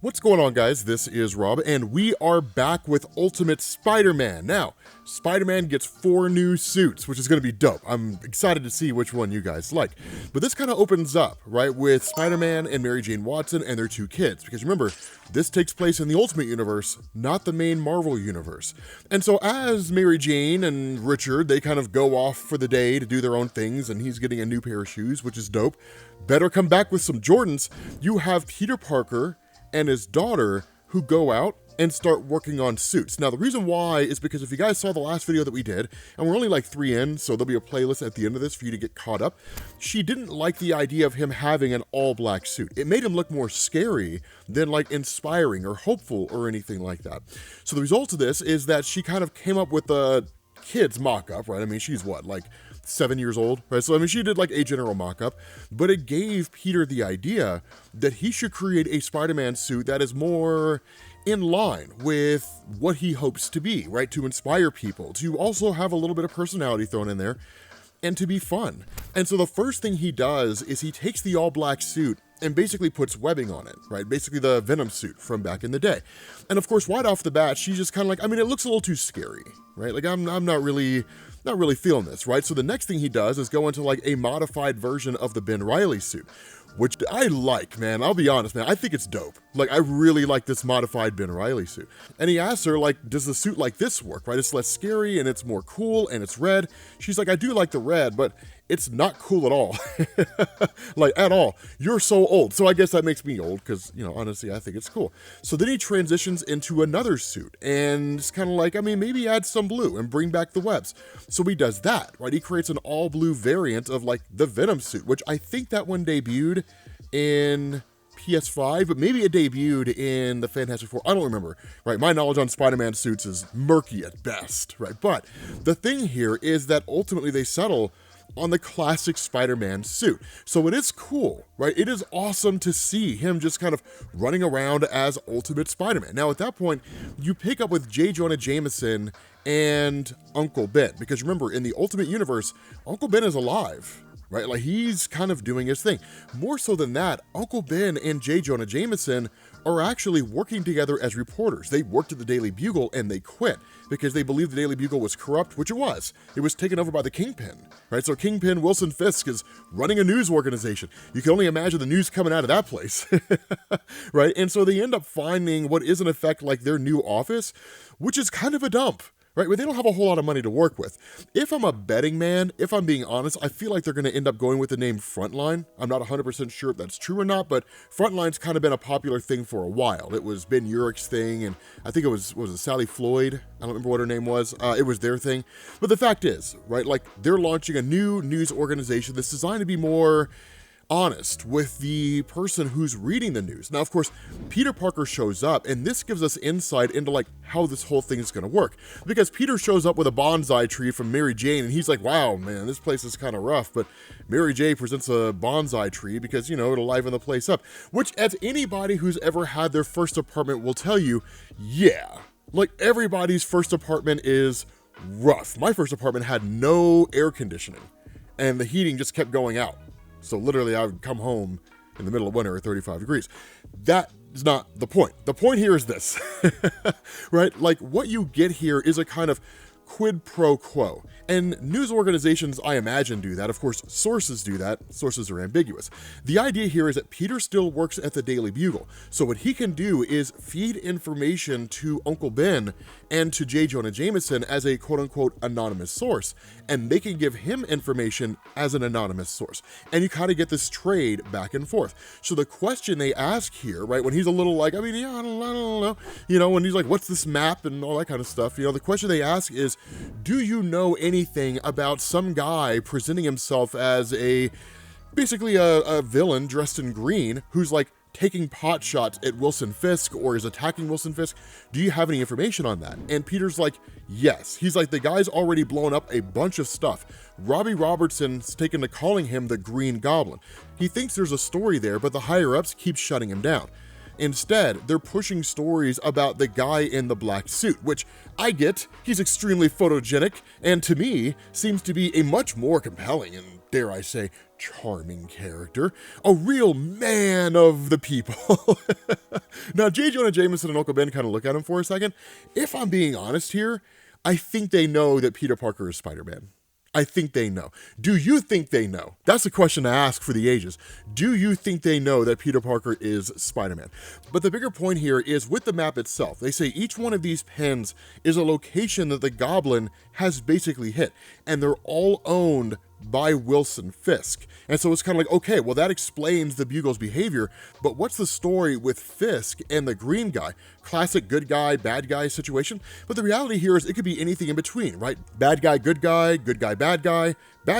What's going on, guys? This is Rob, and we are back with Ultimate Spider-Man. Now, Spider-Man gets 4 new suits, which is going to be dope. I'm excited to see which one you guys like. But this kind of opens up, right, with Spider-Man and Mary Jane Watson and their 2 kids. Because remember, this takes place in the Ultimate Universe, not the main Marvel Universe. And so as Mary Jane and Richard, they kind of go off for the day to do their own things, and he's getting a new pair of shoes, which is dope. Better come back with some Jordans. You have Peter Parker and his daughter who go out and start working on suits. Now, the reason why is because if you guys saw the last video that we did, and we're only like 3 in, so there'll be a playlist at the end of this for you to get caught up, she didn't like the idea of him having an all-black suit. It made him look more scary than like inspiring or hopeful or anything like that. So the result of this is that she kind of came up with a kid's mock-up, right? I mean, she's what, like 7 years old, right? So, I mean, she did like a general mock-up, but it gave Peter the idea that he should create a Spider-Man suit that is more in line with what he hopes to be, right? To inspire people, to also have a little bit of personality thrown in there, and to be fun. And so the first thing he does is he takes the all-black suit and basically puts webbing on it, right? Basically the Venom suit from back in the day. And of course, right off the bat, she's just kind of like, I mean, it looks a little too scary, right? Like, I'm not really feeling this, right? So the next thing he does is go into like a modified version of the Ben Reilly suit, which I like, man. I'll be honest, man. I think it's dope. Like, I really like this modified Ben Reilly suit. And he asks her, like, does the suit like this work, right? It's less scary and it's more cool and it's red. She's like, I do like the red, but it's not cool at all. Like, at all. You're so old. So I guess that makes me old because, you know, honestly, I think it's cool. So then he transitions into another suit and it's kind of like, I mean, maybe add some blue and bring back the webs. So he does that, right? He creates an all blue variant of like the Venom suit, which I think that one debuted in PS5, but maybe it debuted in the Fantastic Four. I don't remember, right? My knowledge on Spider-Man suits is murky at best, right? But the thing here is that ultimately they settle on the classic Spider-Man suit. So it is cool, right? It is awesome to see him just kind of running around as Ultimate Spider-Man. Now, at that point, you pick up with J. Jonah Jameson and Uncle Ben, because remember, in the Ultimate Universe, Uncle Ben is alive, right? Like, he's kind of doing his thing. More so than that, Uncle Ben and J. Jonah Jameson are actually working together as reporters. They worked at the Daily Bugle and they quit because they believed the Daily Bugle was corrupt, which it was. It was taken over by the Kingpin, right? So Kingpin Wilson Fisk is running a news organization. You can only imagine the news coming out of that place, right? And so they end up finding what is in effect like their new office, which is kind of a dump, right? But they don't have a whole lot of money to work with. If I'm a betting man, if I'm being honest, I feel like they're going to end up going with the name Frontline. I'm not 100% sure if that's true or not, but Frontline's kind of been a popular thing for a while. It was Ben Urich's thing, and I think it was it Sally Floyd? I don't remember what her name was. It was their thing. But the fact is, right, like, they're launching a new news organization that's designed to be more honest with the person who's reading the news. Now, of course, Peter Parker shows up, and this gives us insight into like how this whole thing is going to work, because Peter shows up with a bonsai tree from Mary Jane, and he's like, wow, man, this place is kind of rough, but Mary Jane presents a bonsai tree because, you know, it'll liven the place up, which, as anybody who's ever had their first apartment will tell you, yeah, like, everybody's first apartment is rough. My first apartment had no air conditioning, and the heating just kept going out. So literally, I would come home in the middle of winter at 35 degrees. That is not the point. The point here is this, right? Like, what you get here is a kind of quid pro quo. And news organizations, I imagine, do that. Of course, sources do that. Sources are ambiguous. The idea here is that Peter still works at the Daily Bugle. So what he can do is feed information to Uncle Ben and to J. Jonah Jameson as a quote-unquote anonymous source. And they can give him information as an anonymous source. And you kind of get this trade back and forth. So the question they ask here, right, when he's a little like, I mean, yeah, I don't know, you know, when he's like, what's this map and all that kind of stuff, you know, the question they ask is, do you know anything about some guy presenting himself as basically a villain dressed in green who's like taking pot shots at Wilson Fisk or is attacking Wilson Fisk? Do you have any information on that? And Peter's like, yes. He's like, the guy's already blown up a bunch of stuff. Robbie Robertson's taken to calling him the Green Goblin. He thinks there's a story there, but the higher-ups keep shutting him down. Instead, they're pushing stories about the guy in the black suit, which I get. He's extremely photogenic, and to me, seems to be a much more compelling and dare I say, charming character, a real man of the people. Now, J. Jonah Jameson and Uncle Ben kind of look at him for a second. If I'm being honest here, I think they know that Peter Parker is Spider-Man. I think they know. Do you think they know? That's a question to ask for the ages. Do you think they know that Peter Parker is Spider-Man? But the bigger point here is with the map itself. They say each one of these pins is a location that the Goblin has basically hit, and they're all owned by Wilson Fisk. And so it's kind of like, okay, well, that explains the Bugle's behavior, but what's the story with Fisk and the green guy? Classic good guy, bad guy situation. But the reality here is it could be anything in between, right? Bad guy, bad guy, bad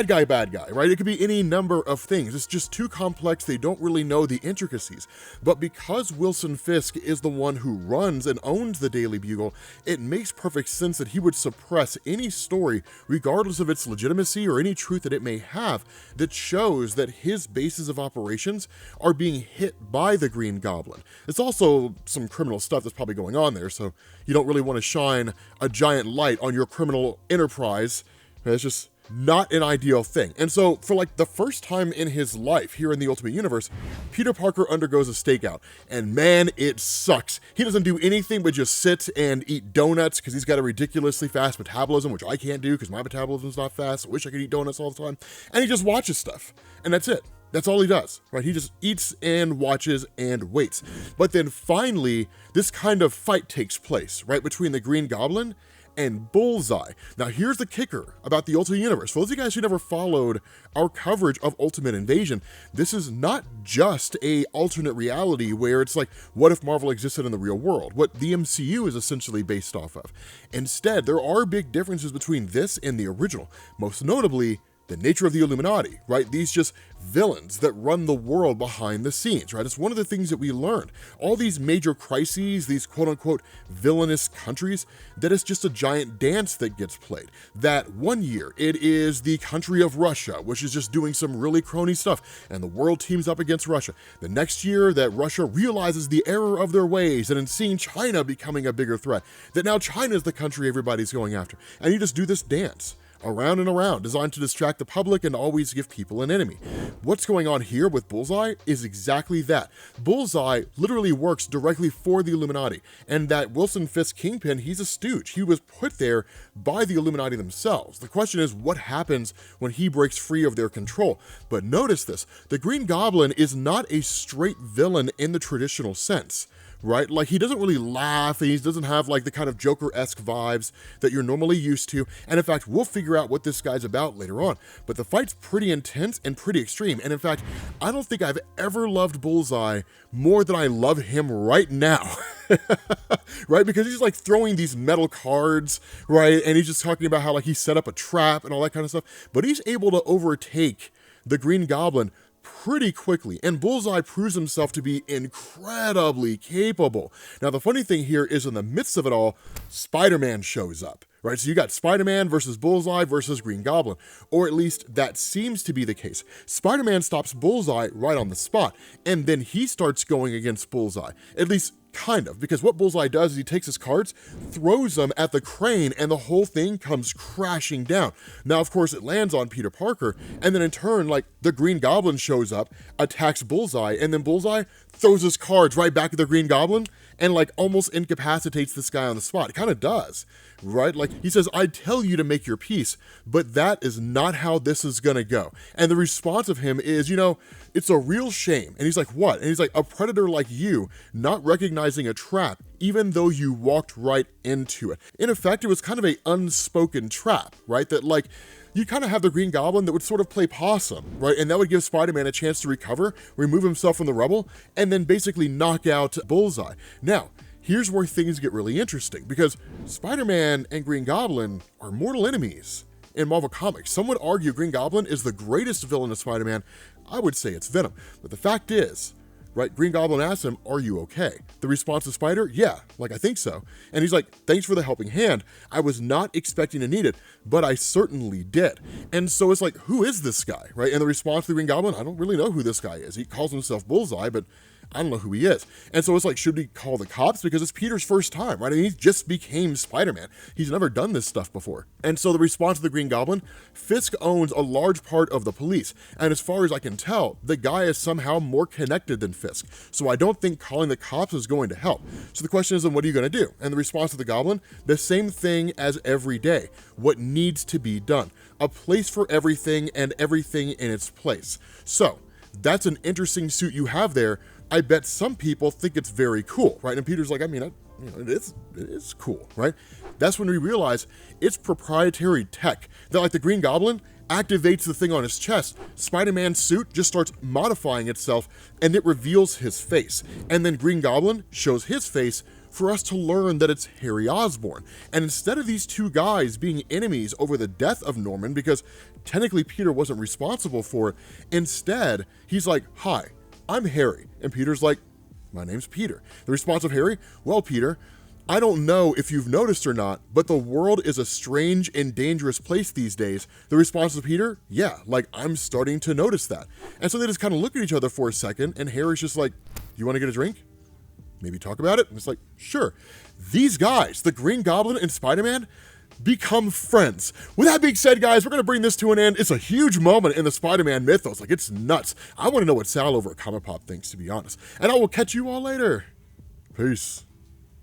guy, bad guy, right? It could be any number of things. It's just too complex. They don't really know the intricacies. But because Wilson Fisk is the one who runs and owns the Daily Bugle, it makes perfect sense that he would suppress any story, regardless of its legitimacy or any truth that it may have, that shows that his bases of operations are being hit by the Green Goblin. It's also some criminal stuff that's probably going on there, so you don't really want to shine a giant light on your criminal enterprise. It's just not an ideal thing. And so for like the first time in his life here in the Ultimate Universe, Peter Parker undergoes a stakeout, and man, it sucks. He doesn't do anything but just sit and eat donuts because he's got a ridiculously fast metabolism, which I can't do because my metabolism's not fast. I wish I could eat donuts all the time. And he just watches stuff, and that's it. That's all he does, right? He just eats and watches and waits. But then finally, this kind of fight takes place, right, between the Green Goblin and Bullseye. Now, here's the kicker about the Ultimate Universe. For those of you guys who never followed our coverage of Ultimate Invasion, this is not just a alternate reality where it's like, what if Marvel existed in the real world? What the MCU is essentially based off of. Instead, there are big differences between this and the original, most notably the nature of the Illuminati, right? These just villains that run the world behind the scenes, right? It's one of the things that we learned. All these major crises, these quote-unquote villainous countries, that it's just a giant dance that gets played. That one year, it is the country of Russia, which is just doing some really crony stuff, and the world teams up against Russia. The next year, that Russia realizes the error of their ways, and in seeing China becoming a bigger threat, that now China is the country everybody's going after. And you just do this dance around and around, designed to distract the public and always give people an enemy. What's going on here with Bullseye is exactly that. Bullseye literally works directly for the Illuminati, and that Wilson Fisk Kingpin, he's a stooge. He was put there by the Illuminati themselves. The question is, what happens when he breaks free of their control? But notice this, the Green Goblin is not a straight villain in the traditional sense, right? Like, he doesn't really laugh, and he doesn't have like the kind of Joker-esque vibes that you're normally used to. And in fact, we'll figure out what this guy's about later on. But the fight's pretty intense and pretty extreme. And in fact, I don't think I've ever loved Bullseye more than I love him right now. Right? Because he's like throwing these metal cards, right? And he's just talking about how like he set up a trap and all that kind of stuff. But he's able to overtake the Green Goblin pretty quickly, and Bullseye proves himself to be incredibly capable. Now, the funny thing here is in the midst of it all, Spider-Man shows up, right? So you got Spider-Man versus Bullseye versus Green Goblin, or at least that seems to be the case. Spider-Man stops Bullseye right on the spot, and then he starts going against Bullseye, at least kind of, because what Bullseye does is he takes his cards, throws them at the crane, and the whole thing comes crashing down. Now, of course, it lands on Peter Parker, and then in turn, like, the Green Goblin shows up, attacks Bullseye, and then Bullseye throws his cards right back at the Green Goblin, and like almost incapacitates this guy on the spot. It kind of does, right? Like, he says, I tell you to make your peace, but that is not how this is gonna go. And the response of him is, you know, it's a real shame. And he's like, what? And he's like, a predator like you not recognizing a trap, even though you walked right into it. In effect, it was kind of a unspoken trap, right? That like, you kind of have the Green Goblin that would sort of play possum, right? And that would give Spider-Man a chance to recover, remove himself from the rubble, and then basically knock out Bullseye. Now, here's where things get really interesting, because Spider-Man and Green Goblin are mortal enemies in Marvel Comics. Some would argue Green Goblin is the greatest villain of Spider-Man. I would say it's Venom. But the fact is, right, Green Goblin asks him, are you okay? The response to Spider, yeah, like, I think so. And he's like, thanks for the helping hand. I was not expecting to need it, but I certainly did. And so it's like, who is this guy, right? And the response to the Green Goblin, I don't really know who this guy is. He calls himself Bullseye, but I don't know who he is. And so it's like, should we call the cops? Because it's Peter's first time, right? I mean, he just became Spider-Man. He's never done this stuff before. And so the response of the Green Goblin, Fisk owns a large part of the police. And as far as I can tell, the guy is somehow more connected than Fisk. So I don't think calling the cops is going to help. So the question is, then what are you going to do? And the response of the Goblin, the same thing as every day. What needs to be done? A place for everything and everything in its place. So that's an interesting suit you have there. I bet some people think it's very cool, right? And Peter's like, I mean, it is cool, right? That's when we realize it's proprietary tech that, like the Green Goblin, activates the thing on his chest. Spider-Man's suit just starts modifying itself and it reveals his face. And then Green Goblin shows his face for us to learn that it's Harry Osborn. And instead of these two guys being enemies over the death of Norman, because technically Peter wasn't responsible for it, instead, he's like, hi, I'm Harry. And Peter's like, my name's Peter. The response of Harry, well, Peter, I don't know if you've noticed or not, but the world is a strange and dangerous place these days. The response of Peter, yeah, like I'm starting to notice that. And so they just kind of look at each other for a second, and Harry's just like, you want to get a drink? Maybe talk about it? And it's like, sure. These guys, the Green Goblin and Spider-Man, become friends. With that being said, guys, we're going to bring this to an end. It's a huge moment in the Spider-Man mythos. Like, it's nuts. I want to know what Sal over at Comic Pop thinks, to be honest. And I will catch you all later. Peace.